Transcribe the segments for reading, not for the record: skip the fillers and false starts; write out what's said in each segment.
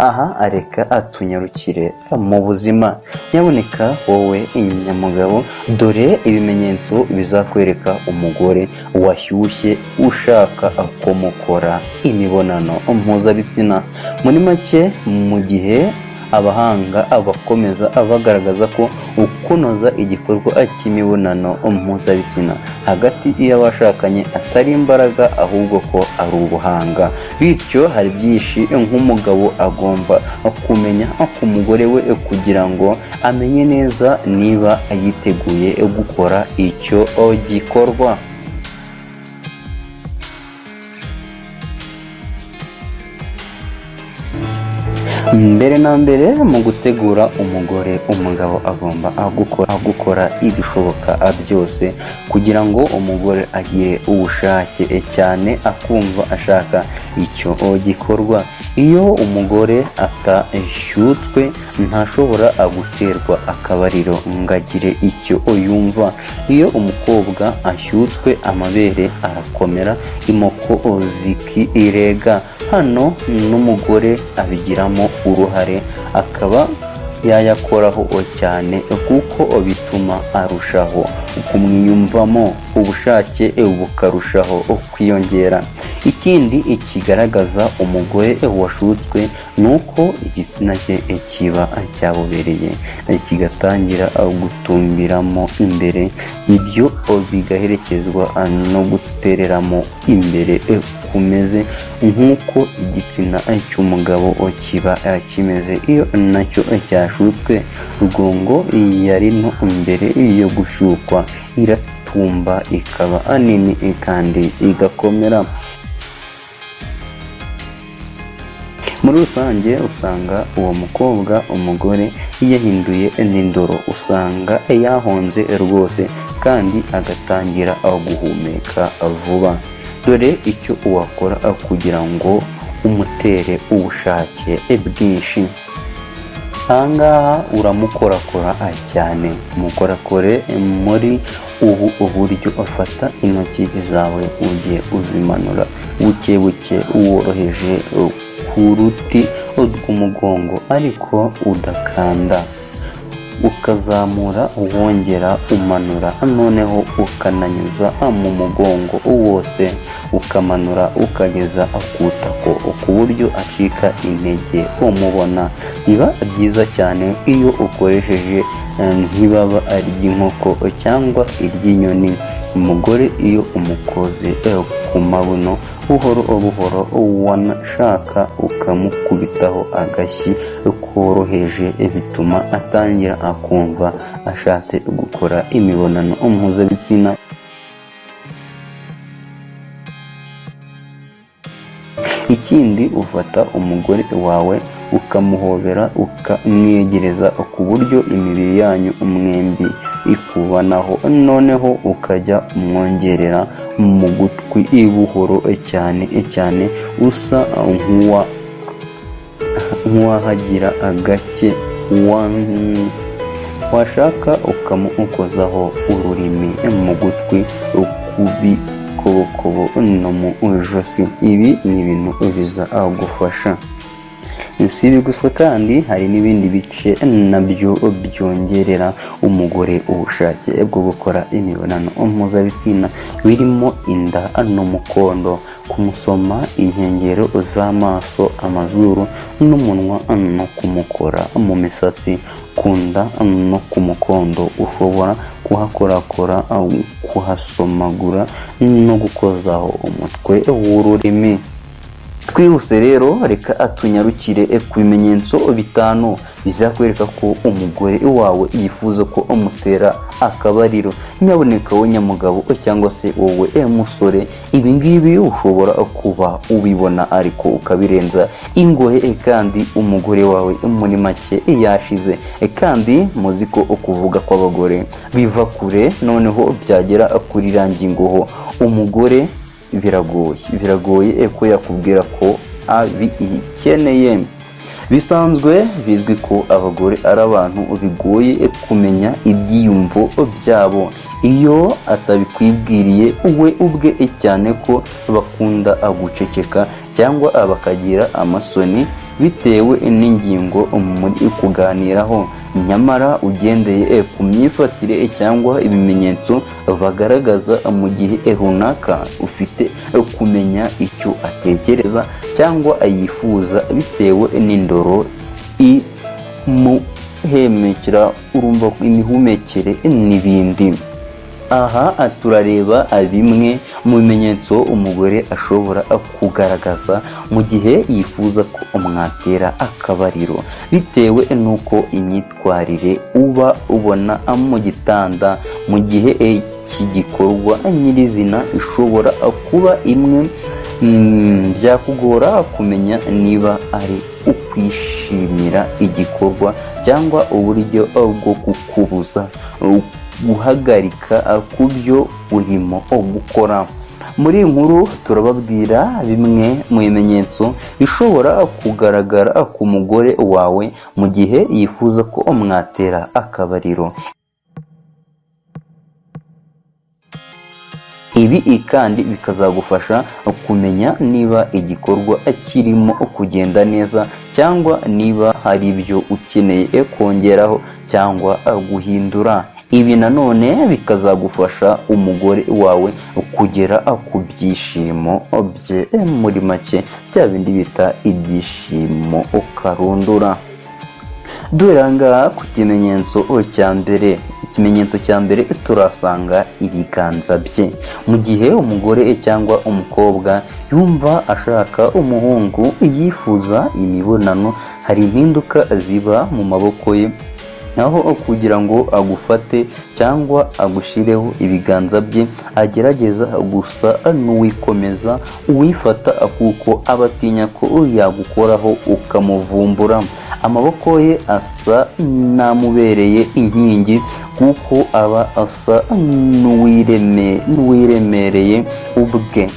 aha areka atunyarukire mu buzima. Nyaboneka wowe nyamugabo, dore ibimenyetso bizakwereka umugore washyushye ushaka ko mukora imibonano mpuzabitsina. Muri make, mu gihe abahanga bakomeza bagaragaza ko kunoza igikorwa cy'imibonano mpuzabitsina hagati y'abashakanye atari imbaraga ahubwo ko ari ubuhanga. Bityo hari byinshi nk'umugabo agomba kumenya ku mugore we kugira ngo amenye neza niba yiteguye gukora icyo gikorwa. Mbere na mbere mu gutegura umugore, umugabo agomba gukora ibishoboka byose kugira ngo umugore agire ubushake cyane, akumva ashaka icyo gikorwa. Iyo umugore atashyutswe ntashobora guterwa akabariro ngo agire icyo yumva. Iyo umukobwa ashyutswe amabere arakomera, imoko zikirega. Hano n'umugore abigiramo uruhare, akaba yayakoraho cyane kuko bituma arushaho kumwiyumvamo, ubushake bukarushaho kwiyongera. Ikindi kigaragaza umugore washutswe ni uko igitsina cye kiba cyabubereye kigatangira gutumbiramo imbere, ibyo bigaherekezwa no gutereramo imbere kumeze nk'uko igitsina cy'umugabo kiba kimeze iyo nacyo cyashutswe. Rugongo yari no imbere yo gushyukwa iratumba ikaba nini kandi igakomera. Muri rusange usanga uwo mukobwa umugore yahinduye n'indoro, usanga yahonze rwose kandi agatangira guhumeka vuba. Dore icyo wakora kugira ngo umutere ubushake bwinshi. Ahangaha uramukorakora cyane, umukorakore muri ubu buryo. Ufata intoki zawe ujye uzimanura buke buke woroheje ku ruti rw'umugongo ariko udakanda, ukazamura wongera umanura, noneho ukananyuza mu mugongo wose, ukamanura ukageza akutako ku buryo acika intege umubona. Biba byiza cyane iyo ukoresheje nk'ibaba ry'inkoko cyangwa iry'inyoni. Umugore iyo umukoze ku mabuno buhoro buhoro, wanashaka ukamukubitaho agashyi koroheje, bituma atangira akumva ashatse gukora imibonano mpuzabitsina. Ikindi, ufata umugore wawe ukamuhobera, ukamwegereza ku buryo imibiri yanyu mwembi ikubanaho, noneho ukajya umwongerera mu gutwi buhoro cyane cyane, usa nk'uwahagira agake. Washaka ukamukozaho ururimi mu gutwi, kubikobokobo no mu ijosi. Ibi ni ibintu bizagufasha. Si ibi gusa kandi hari n'ibindi bice nabyo byongerera umugore ubushake bwo gukora imibonano mpuzabitsina, birimo inda n'umukondo, kumusoma inkengero z'amaso, amazuru n'umunwa, no kumukora mu misatsi, ku nda no ku mukondo. Ushobora kuhakorakora, kuhasomagura no gukozaho umutwe w'ururimi. Twihuse rero, reka atunyarukire ku bimenyetso 5 bizakwereka ko umugore wawe yifuza ko umutera akabariro. Nyaboneka wowe nyamugabo cyangwa se wowe musore, ibi ngibi ushobora kuba ubibona ariko ukabirenza ingohe, kandi umugore wawe muri make yashize. Kandi muzi ko ukuvuga kw'abagore biva kure, noneho byagera kuri rangingoho umugore biragoye ko yakubwira ko abikeneye. Bisanzwe bizwi ko abagore ari abantu bigoye kumenya ibyiyumvo byabo. Iyo atabikwibwiriye we ubwe cyane ko bakunda guceceka cyangwa bakagira amasoni, bitewe n'ingingo muri kuganiraho, nyamara ugendeye ku myifatire cyangwa ibimenyetso bagaragaza mu gihe runaka, ufite kumenya icyo atekereza cyangwa yifuza bitewe n'indoro imuhemekera, urumva imihumekere n'ibindi. Aha turareba bimwe mu bimenyetso umugore ashobora kugaragaza mu gihe yifuza ko mwatera akabariro, bitewe n'uko imyitwarire uba ubona mu gitanda mu gihe cy'igikorwa nyirizina ishobora kuba imwe. Byakugora kumenya niba ari ukwishimira igikorwa cyangwa uburyo bwo kukubuza guhagarika ku byo urimo gukora. Muri iyi nkuru turababwira bimwe mu bimenyetso bishobora kugaragara ku mugore wawe mu gihe yifuza ko mwatera akabariro. Ibi kandi bikazagufasha kumenya niba igikorwa kirimo kugenda neza cyangwa niba hari ibyo ukeneye kongeraho cyangwa guhindura. Ibi nanone bikazagufasha umugore wawe kugera ku byishimo bye, muri make bya bindi bita ibyishimo ukarundura. Duhera ngaha ku kimenyetso cya mbere. Ikimenyetso cya mbere turasanga ibiganza bye. Mu gihe umugore cyangwa umukobwa yumva ashaka umuhungu, yifuza imibonano, hari impinduka ziba mu maboko ye, aho kugira ngo agufate cyangwa agushireho ibiganza bye, agerageza gusa n'uwikomeza uwifata, kuko aba atinya ko yagukoraho ukamuvumbura. Amaboko ye asa n'amubereye inkingi, kuko aba asa n'uwiremereye ubwe.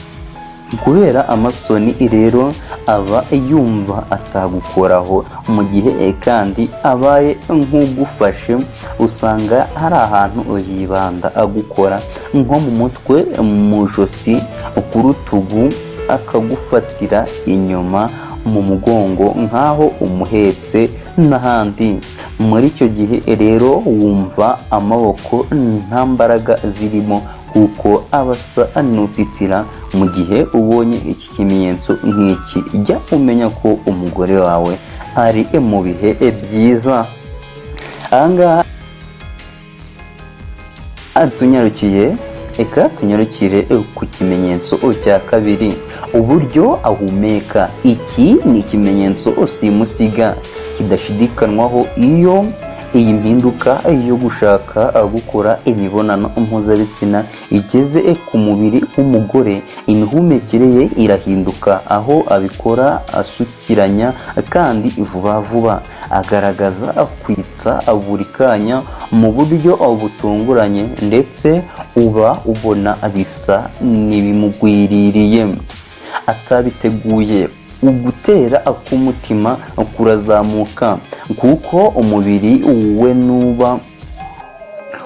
Kubera amasoni rero aba yumva atagukoraho, mu gihe kandi abaye nk'ugufashe usanga hari ahantu yibanda agukora, nko mu mutwe, mu ijosi, ku rutugu, akagufatira inyuma mu mugongo nk'aho umuhetse n'ahandi. Muri icyo gihe rero wumva amaboko nta mbaraga zirimo, kuko aba asa n'utitira. Mu gihe ubonye iki kimenyetso nk'iki, jya umenya ko umugore wawe ari mu bihe byiza. Aha ngaha tunyarukire ku kimenyetso cya kabiri, uburyo ahumeka. Iki ni ikimenyetso simusiga kidashidikanywaho. Iyo iyi mpinduka yo gushaka gukora imibonano mpuzabitsina igeze ku mubiri w'umugore, imihumekere ye irahinduka, aho abikora asukiranya kandi vuba vuba, agaragaza kwitsa buri kanya mu buryo butunguranye, ndetse uba ubona bisa n'ibimugwiririye atabiteguye. Ugutera k'umutima kurazamuka, kuko umubiri we nuba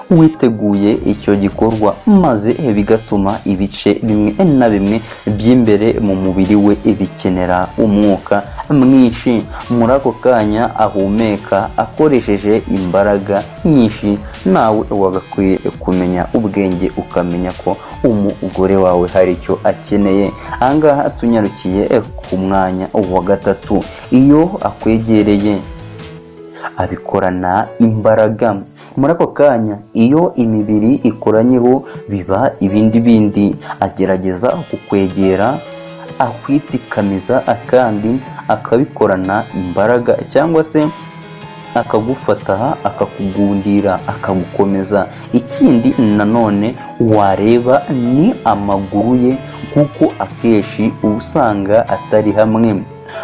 witeguye icyo gikorwa, maze bigatuma ibice bimwe na bimwe by'imbere mu mubiri we bikenera umwuka mwinshi. Muri ako kanya ahumeka akoresheje imbaraga nyinshi, nawe wagakwiye kumenya ubwenge ukamenya ko umugore wawe hari icyo akeneye. Aha ngaha tunyarukiye ku mwanya wa gatatu. Iyo akwegereye abikorana imbaraga. Muri ako kanya iyo imibiri ikoranyeho biba ibindi, agerageza kukwegera, akwitsikamiza, kandi akabikorana imbaraga, cyangwa se akagufata, akakugundira, akagukomeza. Ikindi nanone wareba ni amaguru ye, kuko akenshi usanga atari hamwe,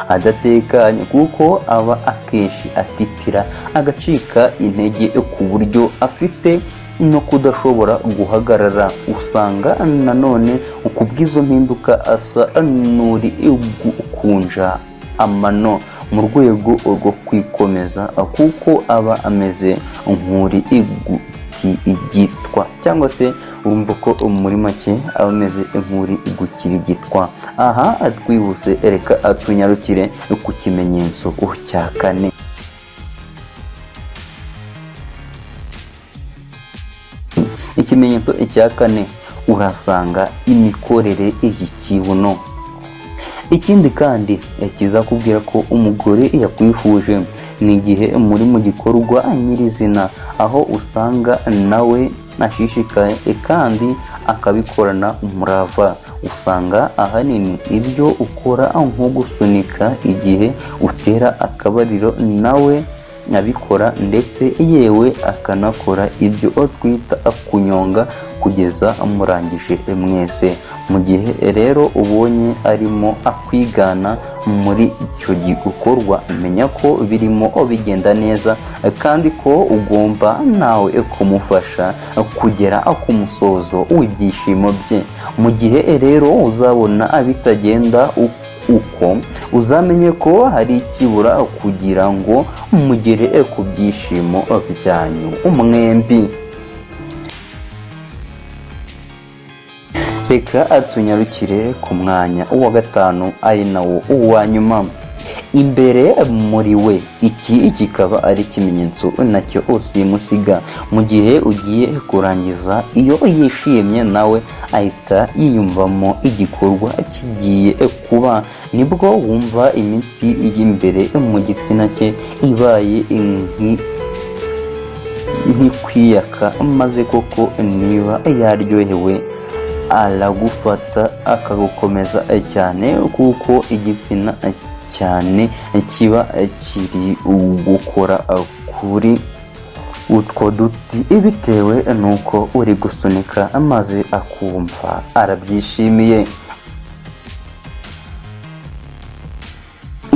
adatekanye, kuko aba akenshi atitira, agacika intege, ku buryo afite no kudashobora guhagarara. Usanga nanone kubw'izo mpinduka asa n'uri gukunja amano mu rwego rwo kwikomeza, kuko aba ameze nk'uri gukirigitwa, cyangwa se urumva ko muri make aba ameze nk'uri gukirigitwa. aha twihuse reka tunyarukire ku kimenyetso cya kane. Ikimenyetso cya kane urasanga imikorere y'ikibuno. Ikindi kandi kizakubwira ko umugore yakwifuje ni igihe muri mu gikorwa nyirizina, aho usanga nawe ashishikaye kandi akabikorana umurava. Usanga ahanini ibyo ukora nko gusunika igihe utera akabariro nawe abikora, ndetse yewe akanakora ibyo twita kunyonga kugeza murangije mwese. Mu gihe rero ubonye arimo akwigana muri icyo gikorwa, menya ko birimo bigenda neza kandi ko ugomba nawe kumufasha kugera ku musozo w'ibyishimo bye. Mu gihe rero uzabona bitagenda uko, uzamenye ko hari ikibura kugira ngo mugere ku byishimo byanyu mwembi. Reka tunyarukire ku mwanya wa gatanu, ari nawo uwa nyuma. Imbere muri we, iki kikaba ari ikimenyetso nacyo usimusiga. Mu gihe ugiye kurangiza, iyo yishimye nawe ahita yiyumvamo igikorwa kigiye kuba, nibwo wumva imitsi y'imbere mu gitsina cye ibaye nk'ikwiyaka, maze koko niba yaryohewe aragufata akagukomeza cyane, kuko igitsina cyane kiba kiri gukora kuri utwo dutsi bitewe nuko uri gusunika, maze akumva arabyishimiye.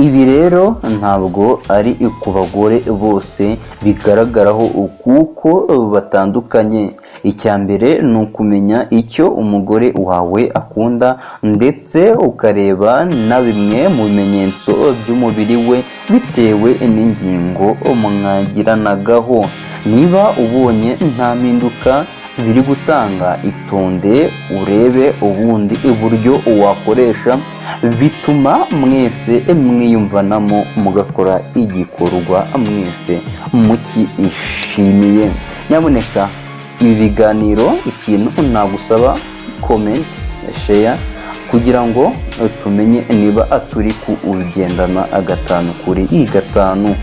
Ibi rero ntabwo ari ku bagore bose bigaragaraho kuko batandukanye. Icya mbere ni ukumenya icyo umugore wawe akunda, ndetse ukareba na bimwe mu bimenyetso by'umubiri we bitewe n'ingingo mwagiranagaho. Niba ubonye nta mpinduka biri gutanga, itonde urebe ubundi uburyo wakoresha bituma mwese mwiyumvanamo, mugakora igikorwa mwese mukishimiye. Nyamuneka ibi biganiro, ikintu nagusaba comment, share, kugira ngo tumenye niba turi kugendana gatanu kuri gatanu.